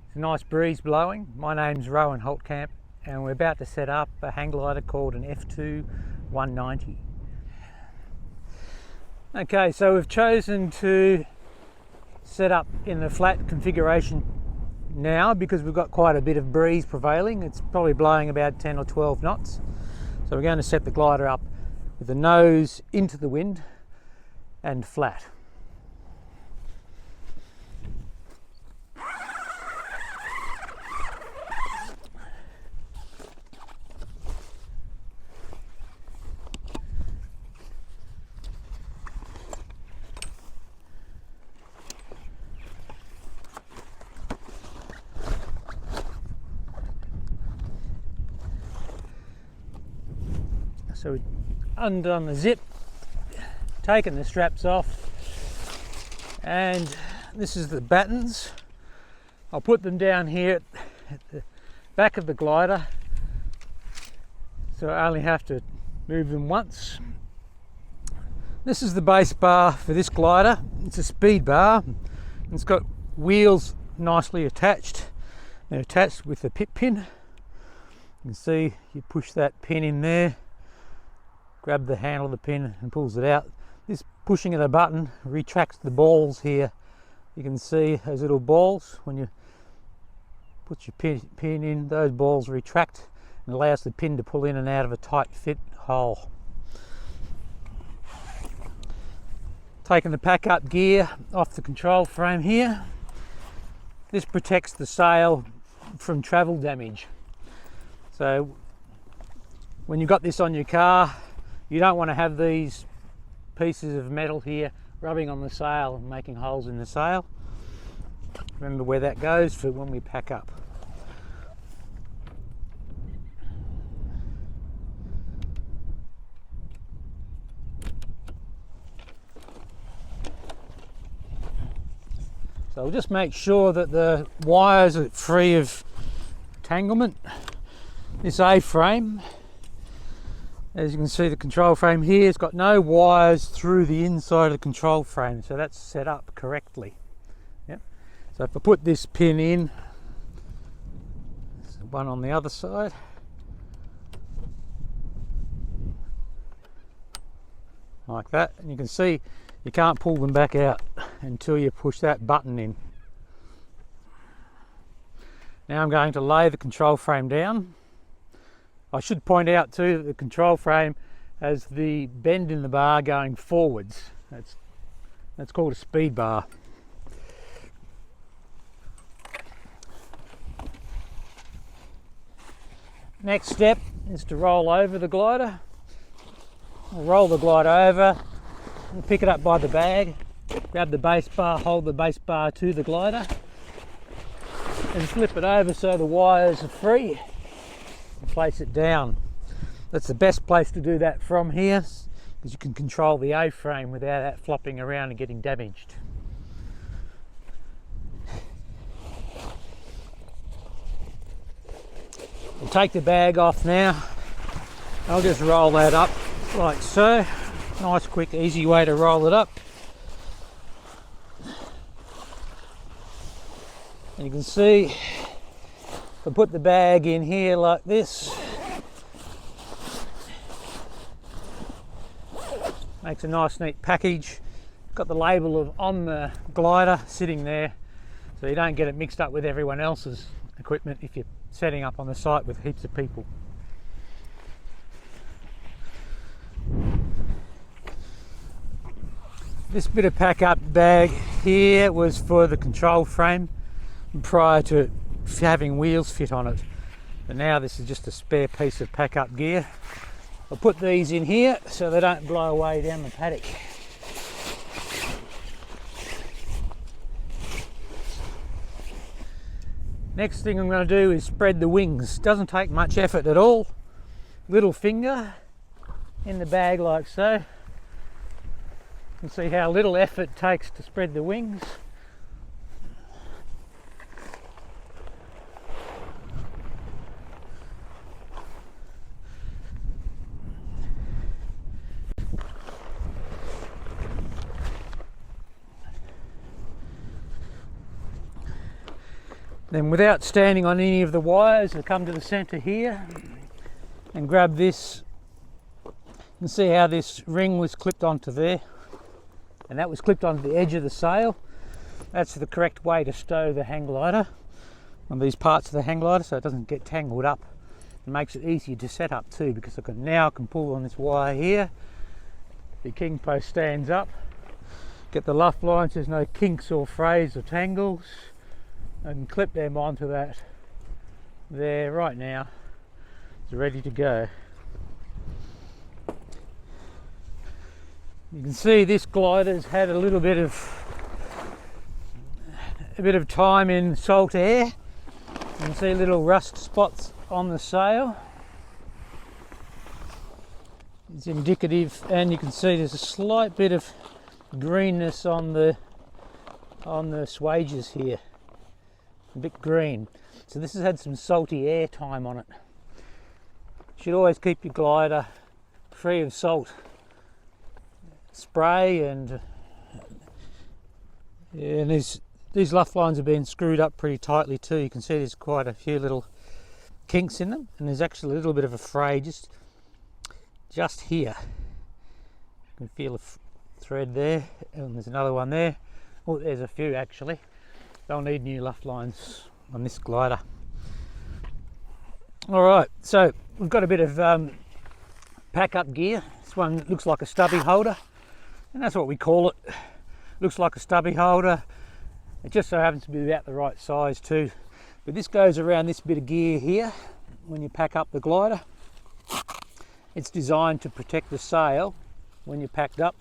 It's a nice breeze blowing. My name's Rohan Holtkamp and we're about to set up a hang glider called an F2 190. Okay, so we've chosen to set up in the flat configuration now because we've got quite a bit of breeze prevailing. It's probably blowing about 10 or 12 knots. So we're going to set the glider up with the nose into the wind and flat. So we've undone the zip, taken the straps off, and this is the battens. I'll put them down here at the back of the glider, so I only have to move them once. This is the base bar for this glider. It's a speed bar. It's got wheels nicely attached. They're attached with the pit pin. You can see you push that pin in there, grab the handle of the pin and pulls it out. This pushing of the button retracts the balls here. You can see those little balls. When you put your pin in, those balls retract and allows the pin to pull in and out of a tight fit hole. Taking the pack up gear off the control frame here. This protects the sail from travel damage. So when you've got this on your car, you don't want to have these pieces of metal here rubbing on the sail and making holes in the sail. Remember where that goes for when we pack up. So we'll just make sure that the wires are free of entanglement. This A-frame, as you can see, the control frame here has got no wires through the inside of the control frame, so that's set up correctly. Yep. So if I put this pin in, there's one on the other side, like that, and you can see you can't pull them back out until you push that button in. Now I'm going to lay the control frame down. I should point out too that the control frame has the bend in the bar going forwards. That's called a speed bar. Next step is to roll over the glider. I'll roll the glider over and pick it up by the bag, grab the base bar, hold the base bar to the glider and flip it over so the wires are free. Place it down. That's the best place to do that from here because you can control the A-frame without that flopping around and getting damaged. We'll take the bag off now. I'll just roll that up like so. Nice, quick, easy way to roll it up. And you can see if I put the bag in here like this, makes a nice neat package. Got the label of on the glider sitting there so you don't get it mixed up with everyone else's equipment if you're setting up on the site with heaps of people. This bit of pack up bag here was for the control frame prior to having wheels fit on it, but now this is just a spare piece of pack up gear. I'll put these in here so they don't blow away down the paddock. Next thing I'm going to do is spread the wings. Doesn't take much effort at all. Little finger in the bag like so. You can see how little effort it takes to spread the wings. Then without standing on any of the wires, I come to the centre here and grab this. You can see how this ring was clipped onto there, and that was clipped onto the edge of the sail. That's the correct way to stow the hang glider on these parts of the hang glider so it doesn't get tangled up. It makes it easier to set up too, because I can pull on this wire here. The king post stands up, get the luff lines, there's no kinks or frays or tangles, and clip them onto that there right now. It's ready to go. You can see this glider's had a bit of time in salt air. You can see little rust spots on the sail. It's indicative, and you can see there's a slight bit of greenness on the swages here. A bit green. So this has had some salty air time on it. You should always keep your glider free of salt spray, and these luff lines have been screwed up pretty tightly too. You can see there's quite a few little kinks in them, and there's actually a little bit of a fray just here. You can feel a thread there, and there's another one there. Oh, there's a few actually. They'll need new luff lines on this glider. Alright, so we've got a bit of pack up gear. This one looks like a stubby holder, and that's what we call it. Looks like a stubby holder. It just so happens to be about the right size too. But this goes around this bit of gear here when you pack up the glider. It's designed to protect the sail when you're packed up,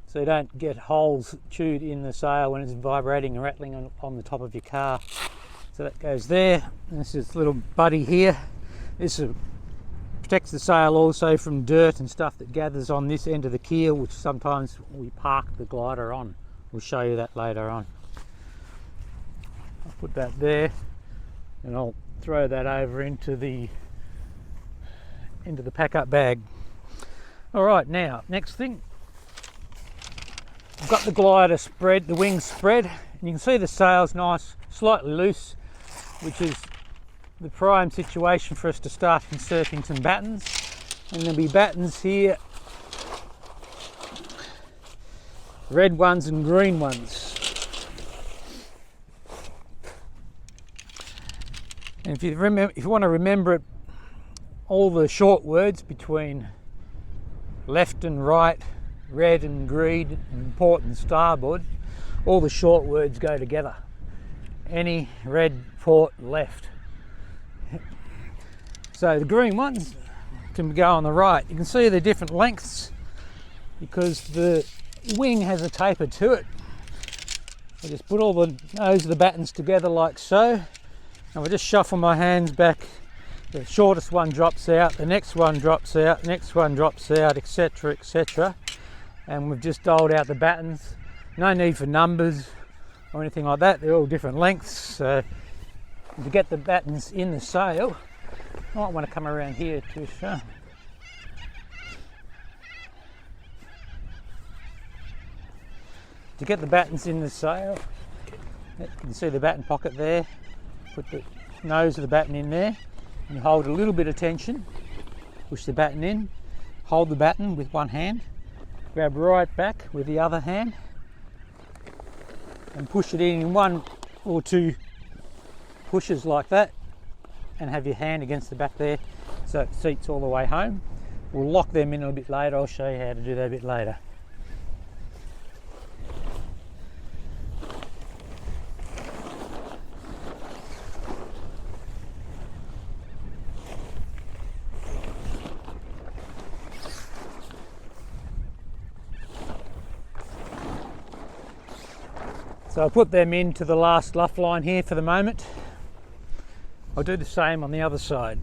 so you don't get holes chewed in the sail when it's vibrating and rattling on the top of your car. So that goes there. And this is little buddy here. This protects the sail also from dirt and stuff that gathers on this end of the keel, which sometimes we park the glider on. We'll show you that later on. I'll put that there, and I'll throw that over into the pack up bag. Alright, now next thing, I've got the glider spread, the wings spread, and you can see the sail's nice, slightly loose, which is the prime situation for us to start inserting some battens. And there'll be battens here, red ones and green ones. And if you want to remember it, all the short words between left and right, red and green, and port and starboard, all the short words go together. Any, red, port, left. So the green ones can go on the right. You can see the different lengths because the wing has a taper to it. I just put all the nose of the battens together like so, and I just shuffle my hands back. The shortest one drops out, the next one drops out, the next one drops out, etc, etc. And we've just doled out the battens. No need for numbers or anything like that. They're all different lengths. So to get the battens in the sail, I might want to come around here to show. To get the battens in the sail, you can see the batten pocket there. Put the nose of the batten in there, and you hold a little bit of tension, push the batten in, hold the batten with one hand, grab right back with the other hand, and push it in one or two pushes like that, and have your hand against the back there so it seats all the way home. We'll lock them in a bit later. I'll show you how to do that a bit later. So I'll put them into the last luff line here for the moment. I'll do the same on the other side.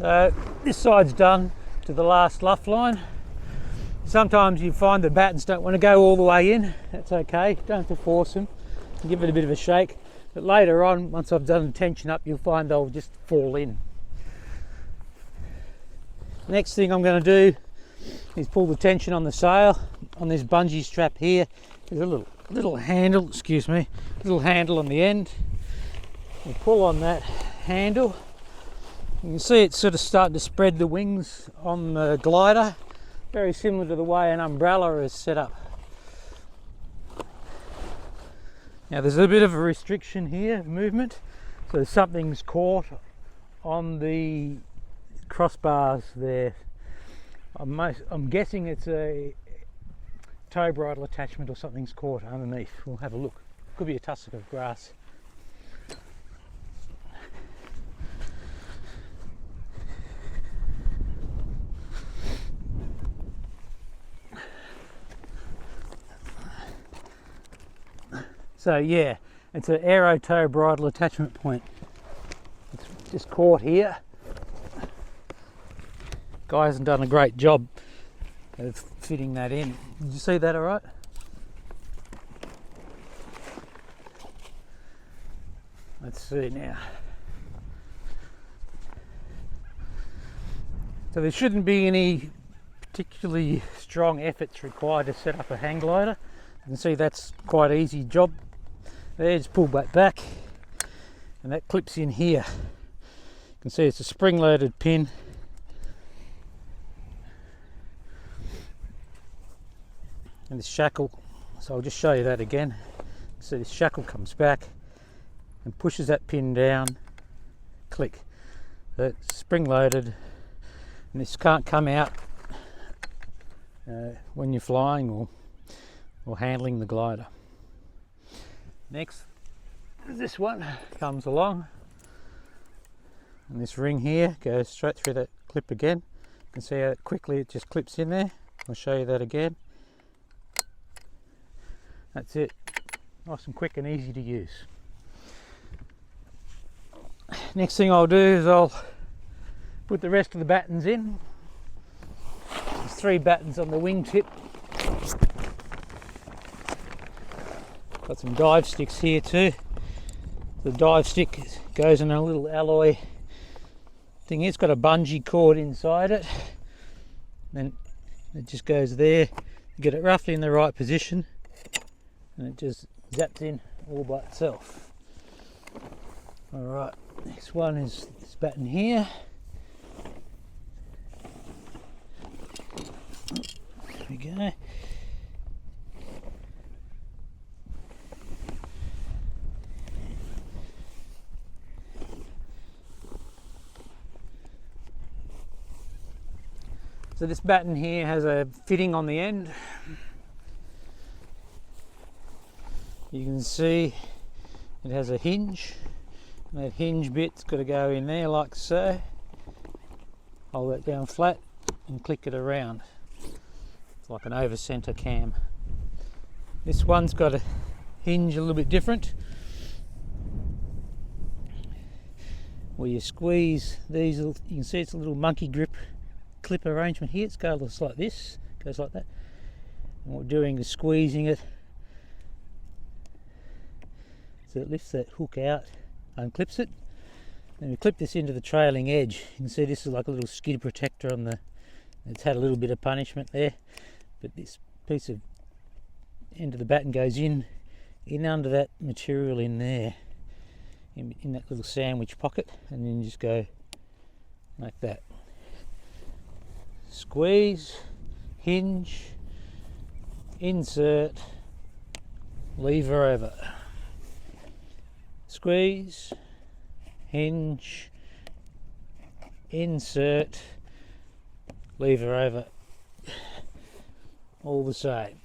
So this side's done to the last luff line. Sometimes you find the battens don't want to go all the way in. That's okay, don't have to force them. Give it a bit of a shake. But later on, once I've done the tension up, you'll find they'll just fall in. Next thing I'm going to do is pull the tension on the sail. On this bungee strap here, there's a little handle, excuse me, little handle on the end. You pull on that handle. You can see it's sort of starting to spread the wings on the glider, very similar to the way an umbrella is set up. Now there's a bit of a restriction here of movement, so something's caught on the crossbars there. I'm guessing it's a tow bridle attachment or something's caught underneath. We'll have a look. Could be a tussock of grass. So yeah, it's an aero tow bridle attachment point. It's just caught here. Guy hasn't done a great job of fitting that in. Did you see that all right? Let's see now. So there shouldn't be any particularly strong efforts required to set up a hang glider. You can see that's quite an easy job. There, just pull that back and that clips in here. You can see it's a spring-loaded pin. And this shackle, so I'll just show you that again. So this shackle comes back and pushes that pin down, click. So it's spring-loaded, and this can't come out when you're flying or handling the glider. Next, this one comes along, and this ring here goes straight through that clip again. You can see how quickly it just clips in there. I'll show you that again. That's it, nice and quick and easy to use. Next thing I'll do is I'll put the rest of the battens in. There's 3 battens on the wingtip. Got some dive sticks here too. The dive stick goes in a little alloy thing. It's got a bungee cord inside it. Then it just goes there. You get it roughly in the right position, and it just zaps in all by itself. Alright, next one is this batten here. There we go. So this batten here has a fitting on the end. You can see it has a hinge. And that hinge bit's got to go in there like so. Hold that down flat and click it around. It's like an over center cam. This one's got a hinge a little bit different, where you squeeze these, you can see it's a little monkey grip clip arrangement here. It's goes like this, goes like that. And what we're doing is squeezing it so it lifts that hook out, unclips it. Then we clip this into the trailing edge. You can see this is like a little skid protector on the, it's had a little bit of punishment there, but this piece of end of the batten goes in under that material in there, in that little sandwich pocket, and then you just go like that. Squeeze, hinge, insert, lever over. Squeeze, hinge, insert, lever over. All the same.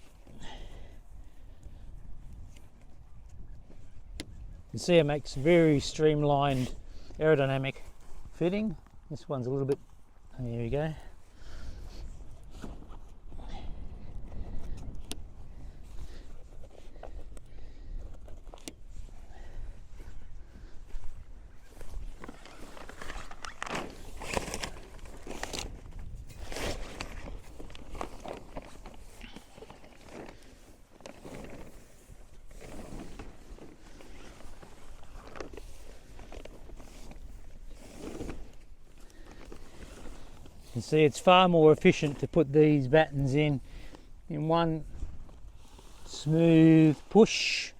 You can see it makes very streamlined aerodynamic fitting. This one's a little bit, there we go. can see it's far more efficient to put these battens in one smooth push.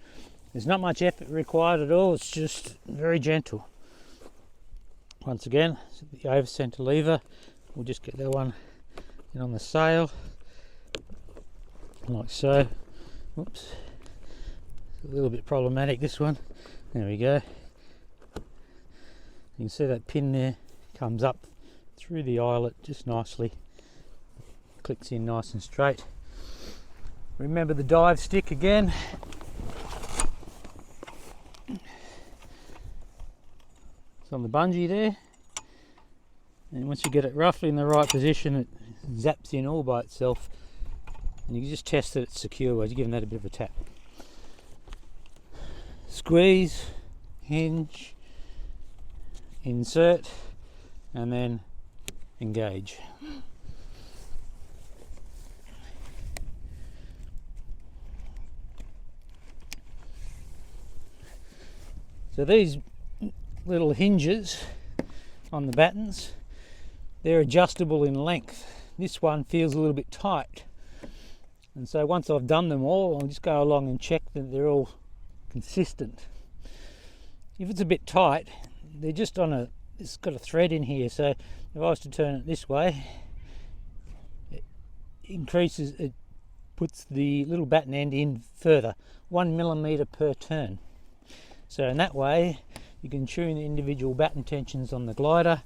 There's not much effort required at all, it's just very gentle. Once again, the over centre lever, we'll just get that one in on the sail, like so. Whoops, it's a little bit problematic, this one. There we go. You can see that pin there comes up through the eyelet just nicely, clicks in nice and straight. Remember the dive stick again. It's on the bungee there, and once you get it roughly in the right position, it zaps in all by itself, and you can just test that it's secure by giving that a bit of a tap. Squeeze, hinge, insert, and then engage. So these little hinges on the battens, they're adjustable in length. This one feels a little bit tight, and so once I've done them all, I'll just go along and check that they're all consistent. If it's a bit tight, they're just on it's got a thread in here, so if I was to turn it this way, it puts the little batten end in further, 1 millimetre per turn. So in that way you can tune the individual batten tensions on the glider,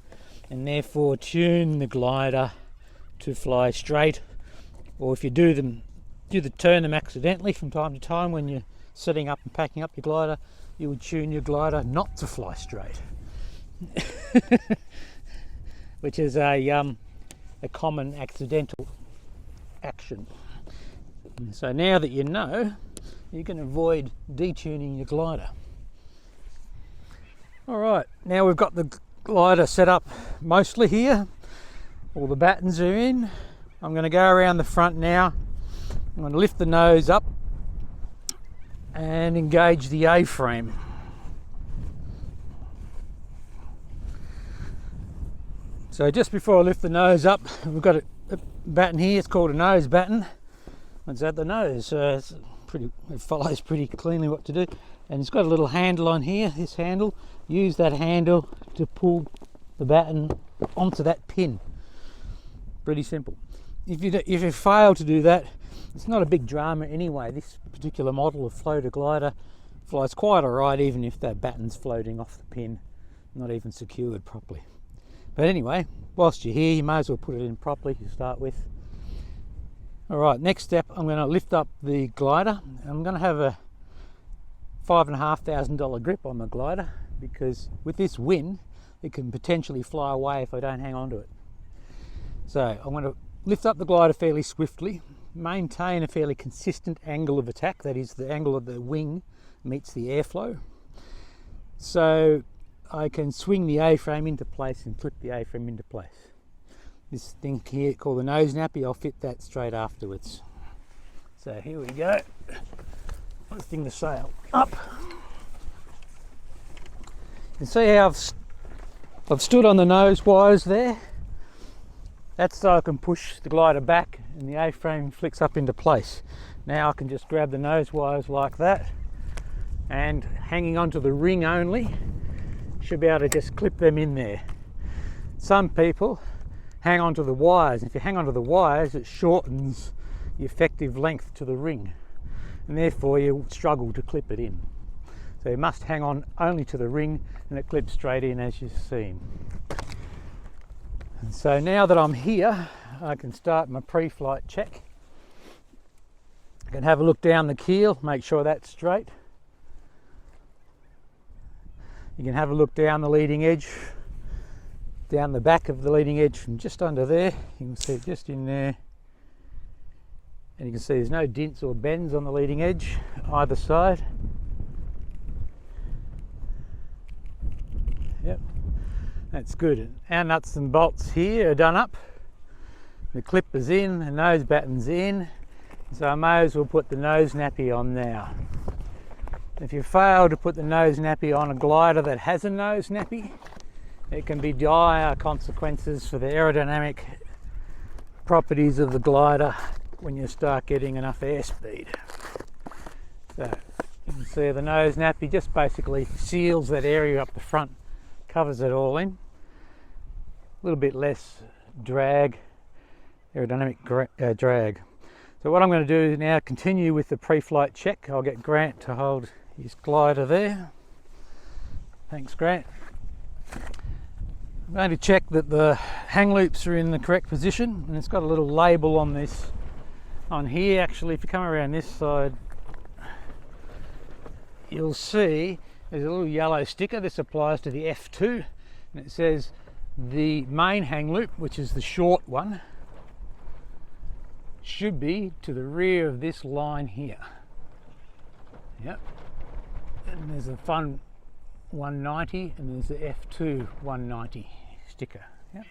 and therefore tune the glider to fly straight. Or if you turn them accidentally from time to time when you're setting up and packing up your glider, you would tune your glider not to fly straight. Which is a common accidental action. And so now that you know, you can avoid detuning your glider. Alright, now we've got the glider set up mostly here. All the battens are in. I'm going to go around the front now. I'm going to lift the nose up and engage the A-frame. So just before I lift the nose up, we've got a batten here. It's called a nose batten. It's at the nose, so it follows pretty cleanly what to do. And it's got a little handle on here, this handle. Use that handle to pull the batten onto that pin. Pretty simple. If you fail to do that, it's not a big drama anyway. This particular model of floater glider flies quite alright, even if that batten's floating off the pin, not even secured properly. But anyway, whilst you're here, you may as well put it in properly to start with. Alright, next step, I'm going to lift up the glider. I'm going to have a $5,500 grip on the glider, because with this wind it can potentially fly away if I don't hang on to it. So I'm going to lift up the glider fairly swiftly, maintain a fairly consistent angle of attack, that is the angle of the wing meets the airflow, so I can swing the A-frame into place and clip the A-frame into place. This thing here called the nose nappy, I'll fit that straight afterwards. So here we go. Lifting the sail up. You can see how I've stood on the nose wires there. That's so I can push the glider back and the A-frame flicks up into place. Now I can just grab the nose wires like that, and hanging onto the ring only, should be able to just clip them in there. Some people hang onto the wires. If you hang onto the wires, it shortens the effective length to the ring, and therefore you struggle to clip it in. So you must hang on only to the ring, and it clips straight in as you've seen. And so now that I'm here, I can start my pre-flight check. I can have a look down the keel, make sure that's straight. You can have a look down the leading edge, down the back of the leading edge from just under there. You can see it just in there. And you can see there's no dints or bends on the leading edge either side. Yep, that's good. Our nuts and bolts here are done up. The clip is in, the nose batten's in, so I may as well put the nose nappy on now. If you fail to put the nose nappy on a glider that has a nose nappy, It can be dire consequences for the aerodynamic properties of the glider when you start getting enough airspeed. So you can see the nose nappy just basically seals that area up the front, covers it all in. A little bit less drag, aerodynamic drag. So what I'm going to do now, continue with the pre-flight check. I'll get Grant to hold his glider there. Thanks, Grant. I'm going to check that the hang loops are in the correct position, and it's got a little label on this, on here. Actually, if you come around this side, you'll see there's a little yellow sticker. This applies to the F2, and it says the main hang loop, which is the short one, should be to the rear of this line here. Yep. And there's a fun 190, and there's the F2 190 sticker. Yep.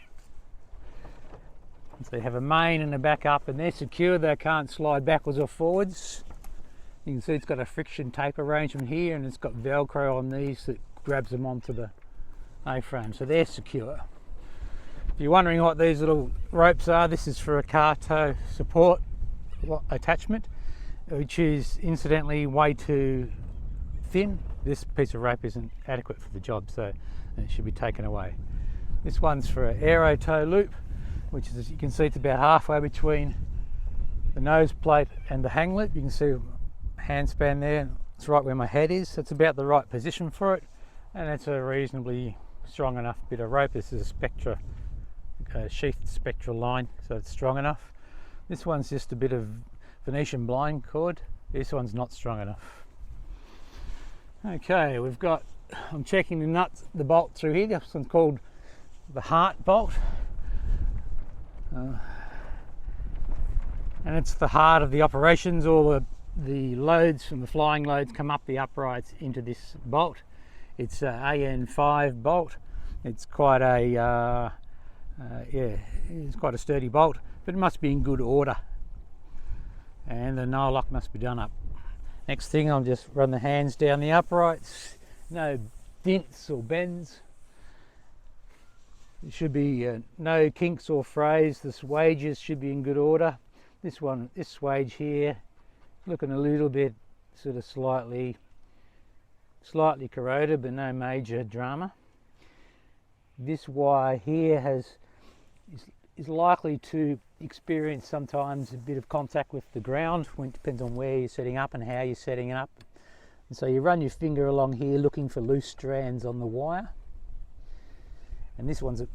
So they have a main and a backup, and they're secure. They can't slide backwards or forwards. You can see it's got a friction tape arrangement here, and it's got Velcro on these that grabs them onto the A-frame, so they're secure. If you're wondering what these little ropes are, this is for a car tow support attachment, which is incidentally way too thin. This piece of rope isn't adequate for the job, so it should be taken away. This one's for an aero tow loop, which is, as you can see, it's about halfway between the nose plate and the hang loop. You can see a handspan there. It's right where my head is. It's about the right position for it, and it's a reasonably strong enough bit of rope. This is a sheathed spectral line, so it's strong enough. This one's just a bit of Venetian blind cord. This one's not strong enough. Okay, I'm checking the nuts, the bolt through here. This one's called the heart bolt, and it's the heart of the operations. All the loads from the flying loads come up the uprights into this bolt. It's a AN5 bolt. It's quite a it's quite a sturdy bolt, but it must be in good order, and the no lock must be done up. Next thing, I'll just run the hands down the uprights. No dents or bends. There should be no kinks or frays. The swages should be in good order. This swage here, looking a little bit sort of slightly corroded, but no major drama. This wire here is likely to experience sometimes a bit of contact with the ground. It depends on where you're setting up and how you're setting it up. And so you run your finger along here looking for loose strands on the wire. And these ones are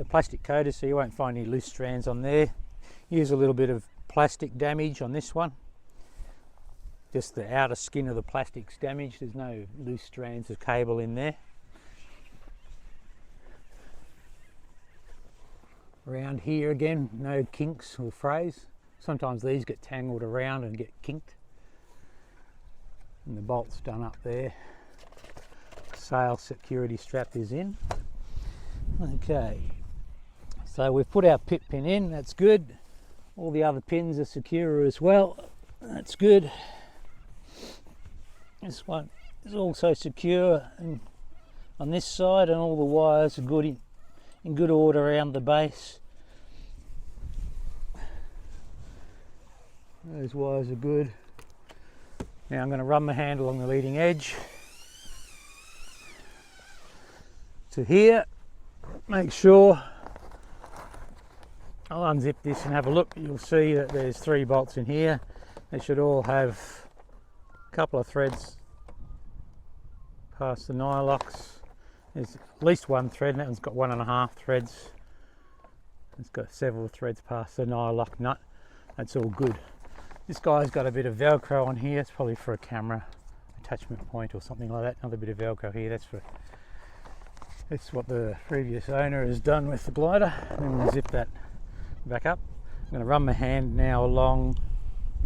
plastic coated, so you won't find any loose strands on there. Use a little bit of plastic damage on this one. Just the outer skin of the plastic's damaged. There's no loose strands of cable in there. Around here again, no kinks or frays. Sometimes these get tangled around and get kinked. And the bolt's done up there. Sail security strap is in. Okay, so we've put our pit pin in, that's good. All the other pins are secure as well, that's good. This one is also secure on this side, and all the wires are good in good order around the base. Those wires are good. Now I'm going to run my hand along the leading edge to here. Make sure, I'll unzip this and have a look. You'll see that there's 3 bolts in here. They should all have a couple of threads past the nylocks. There's at least 1 thread, and that one's got 1.5 threads. It's got several threads past the nylock nut. That's all good. This guy's got a bit of Velcro on here. It's probably for a camera attachment point or something like that. Another bit of Velcro here. That's what the previous owner has done with the glider. And then we'll zip that back up. I'm going to run my hand now along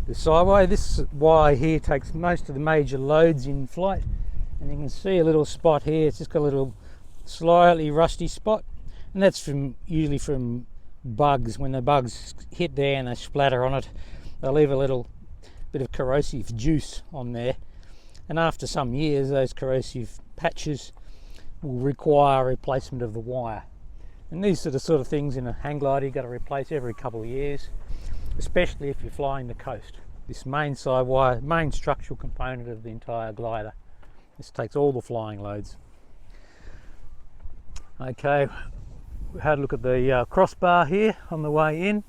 the sideway. This wire here takes most of the major loads in flight, and you can see a little spot here. It's just got a little slightly rusty spot, and that's usually from bugs. When the bugs hit there and they splatter on it, they'll leave a little bit of corrosive juice on there, and after some years those corrosive patches will require replacement of the wire. And these are the sort of things in a hang glider you've got to replace every couple of years, especially if you're flying the coast. This main side wire, main structural component of the entire glider. This takes all the flying loads. Okay, we had a look at the crossbar here on the way in,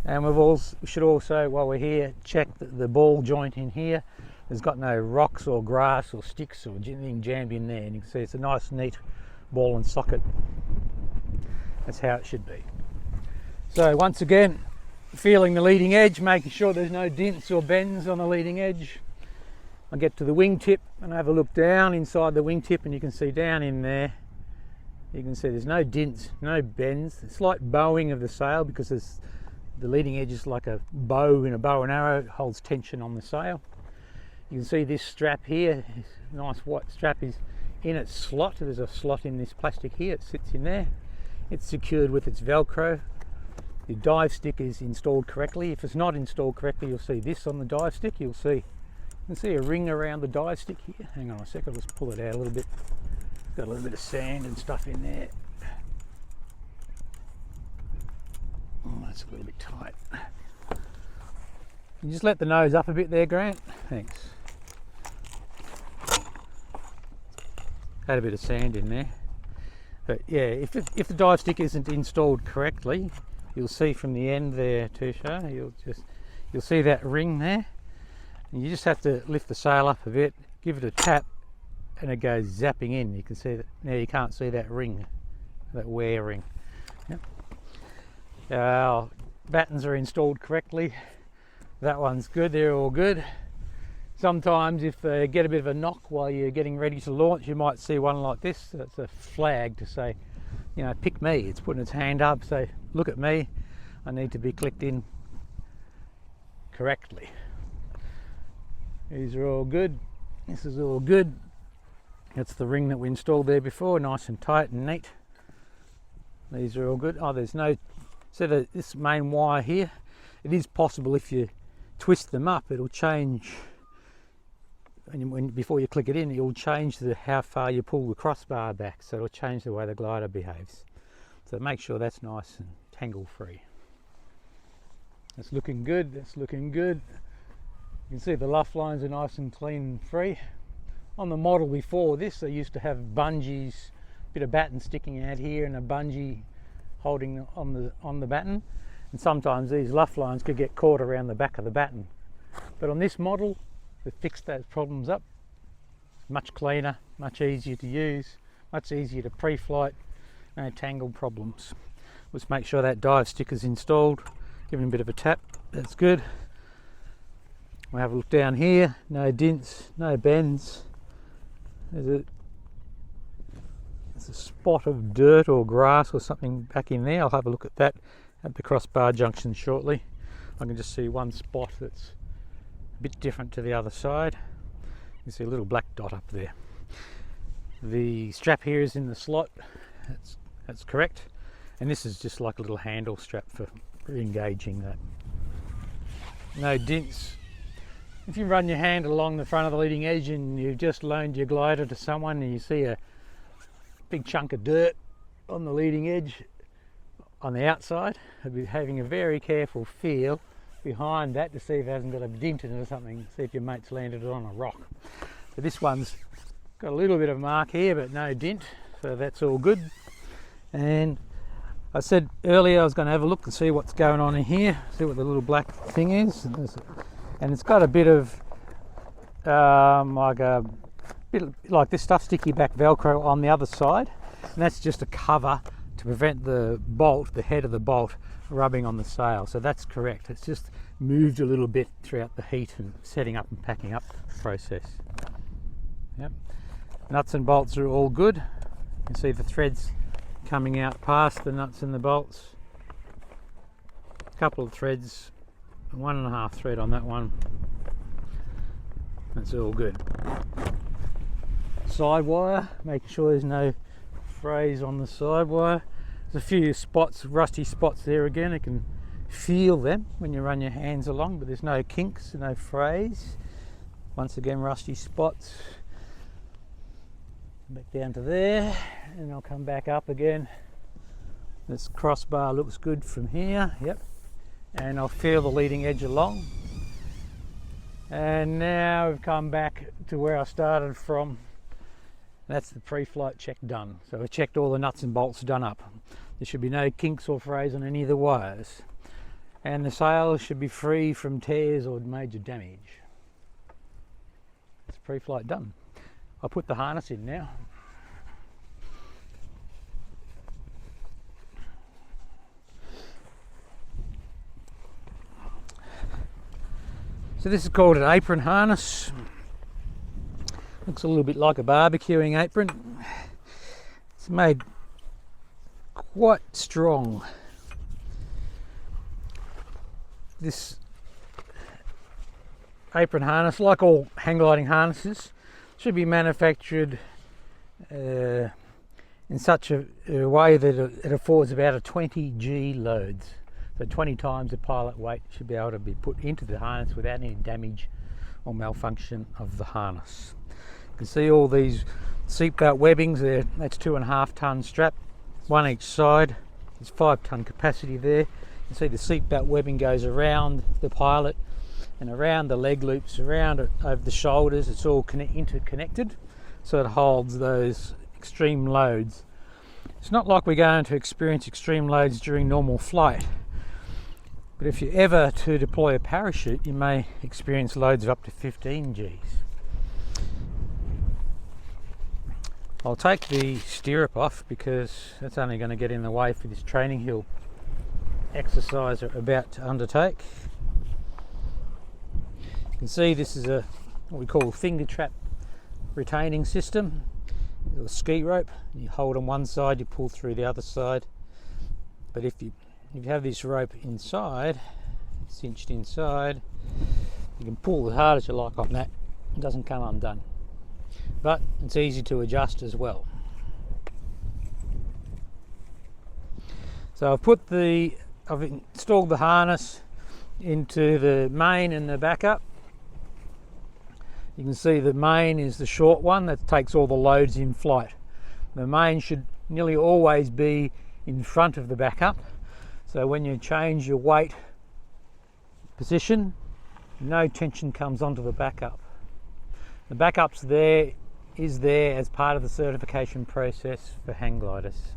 and we should also, while we're here, check the ball joint in here. There's got no rocks or grass or sticks or anything jammed in there, and you can see it's a nice neat ball and socket. That's how it should be. So once again, feeling the leading edge, making sure there's no dints or bends on the leading edge. I get to the wingtip and have a look down inside the wingtip, and you can see down in there, you can see there's no dints, no bends. A slight bowing of the sail because the leading edge is like a bow in a bow and arrow. It holds tension on the sail. You can see this strap here, this nice white strap, is in its slot. There's a slot in this plastic here, it sits in there. It's secured with its Velcro. The dive stick is installed correctly. If it's not installed correctly, you'll see this on the dive stick. You can see a ring around the dive stick here. Hang on a sec, I'll just pull it out a little bit. Got a little bit of sand and stuff in there. Oh, that's a little bit tight. You just let the nose up a bit there, Grant. Thanks. Had a bit of sand in there. But yeah, if the dive stick isn't installed correctly, you'll see from the end there, Tusha, you'll see that ring there. And you just have to lift the sail up a bit, give it a tap, and it goes zapping in. You can see that now. You can't see that ring, that wear ring. Yep. Our battens are installed correctly. That one's good. They're all good. Sometimes if they get a bit of a knock while you're getting ready to launch, you might see one like this. That's a flag to say, you know, pick me. It's putting its hand up, say, look at me. I need to be clicked in correctly. These are all good. This is all good. That's the ring that we installed there before, nice and tight and neat. These are all good. Oh, there's no, so this main wire here, it is possible if you twist them up, it'll change, and before you click it in, it'll change how far you pull the crossbar back, so it'll change the way the glider behaves. So make sure that's nice and tangle free. That's looking good, that's looking good. You can see the luff lines are nice and clean and free. On the model before this, they used to have bungees, a bit of batten sticking out here and a bungee holding on the batten. And sometimes these luff lines could get caught around the back of the batten. But on this model, we've fixed those problems up. Much cleaner, much easier to use, much easier to pre-flight, no tangle problems. Let's make sure that dive stick is installed. Give it a bit of a tap, that's good. We'll have a look down here, no dints, no bends. There's a spot of dirt or grass or something back in there. I'll have a look at that at the crossbar junction shortly. I can just see one spot that's a bit different to the other side. You can see a little black dot up there. The strap here is in the slot, that's correct. And this is just like a little handle strap for engaging that. No dints. If you run your hand along the front of the leading edge and you've just loaned your glider to someone and you see a big chunk of dirt on the leading edge on the outside, I'd be having a very careful feel behind that to see if it hasn't got a dent in it or something, see if your mate's landed it on a rock. But this one's got a little bit of mark here but no dent, so that's all good. And I said earlier I was going to have a look and see what's going on in here, see what the little black thing is. And it's got a bit of like this stuff, sticky back Velcro on the other side, and that's just a cover to prevent the bolt, the head of the bolt, rubbing on the sail. So that's correct. It's just moved a little bit throughout the heat and setting up and packing up process. Yep. Nuts and bolts are all good. You can see the threads coming out past the nuts and the bolts. A couple of threads. 1.5 thread on that one. That's all good. Side wire, making sure there's no frays on the side wire. There's a few spots, rusty spots there again. You can feel them when you run your hands along, but there's no kinks, no frays. Once again, rusty spots. back down to there, and I'll come back up again. This crossbar looks good from here, yep, and I'll feel the leading edge along. And now we've come back to where I started from. That's the pre-flight check done. So we checked all the nuts and bolts done up. There should be no kinks or frays on any of the wires, and the sail should be free from tears or major damage. It's pre-flight done. I'll put the harness in now. So this is called an apron harness. Looks a little bit like a barbecuing apron. It's made quite strong. This apron harness, like all hang gliding harnesses, should be manufactured in such a way that it affords about a 20 G loads. So 20 times the pilot weight should be able to be put into the harness without any damage or malfunction of the harness. You can see all these seatbelt webbings there. That's 2.5 ton strap, one each side. There's 5 ton capacity there. You can see the seatbelt webbing goes around the pilot and around the leg loops, around it, over the shoulders. It's all interconnected, so it holds those extreme loads. It's not like we're going to experience extreme loads during normal flight, but if you're ever to deploy a parachute, you may experience loads of up to 15 Gs. I'll take the stirrup off because that's only going to get in the way for this training hill exercise we're about to undertake. You can see this is what we call a finger trap retaining system. A ski rope. You hold on one side, you pull through the other side. But if you have this rope inside, cinched inside, you can pull as hard as you like on that. It doesn't come undone. But it's easy to adjust as well. So I've installed the harness into the main and the backup. You can see the main is the short one that takes all the loads in flight. The main should nearly always be in front of the backup, so when you change your weight position, no tension comes onto the backup. The backup's is there as part of the certification process for hang gliders.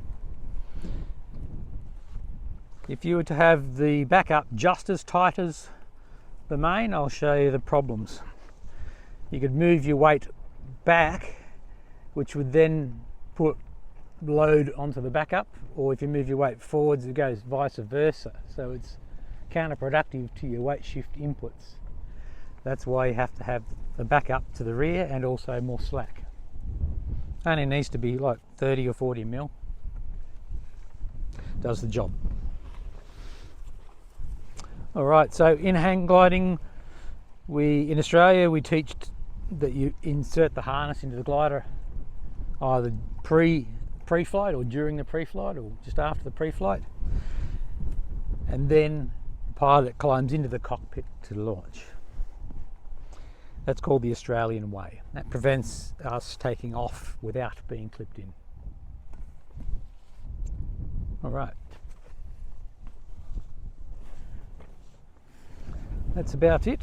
If you were to have the backup just as tight as the main, I'll show you the problems. You could move your weight back, which would then put load onto the backup, or if you move your weight forwards, it goes vice versa. So it's counterproductive to your weight shift inputs. That's why you have to have the backup to the rear and also more slack. Only needs to be like 30 or 40 mil. Does the job. Alright, so in hang gliding, in Australia we teach that you insert the harness into the glider either pre-flight or during the pre-flight or just after the pre-flight, and then the pilot climbs into the cockpit to launch. That's called the Australian way. That prevents us taking off without being clipped in. Alright. That's about it.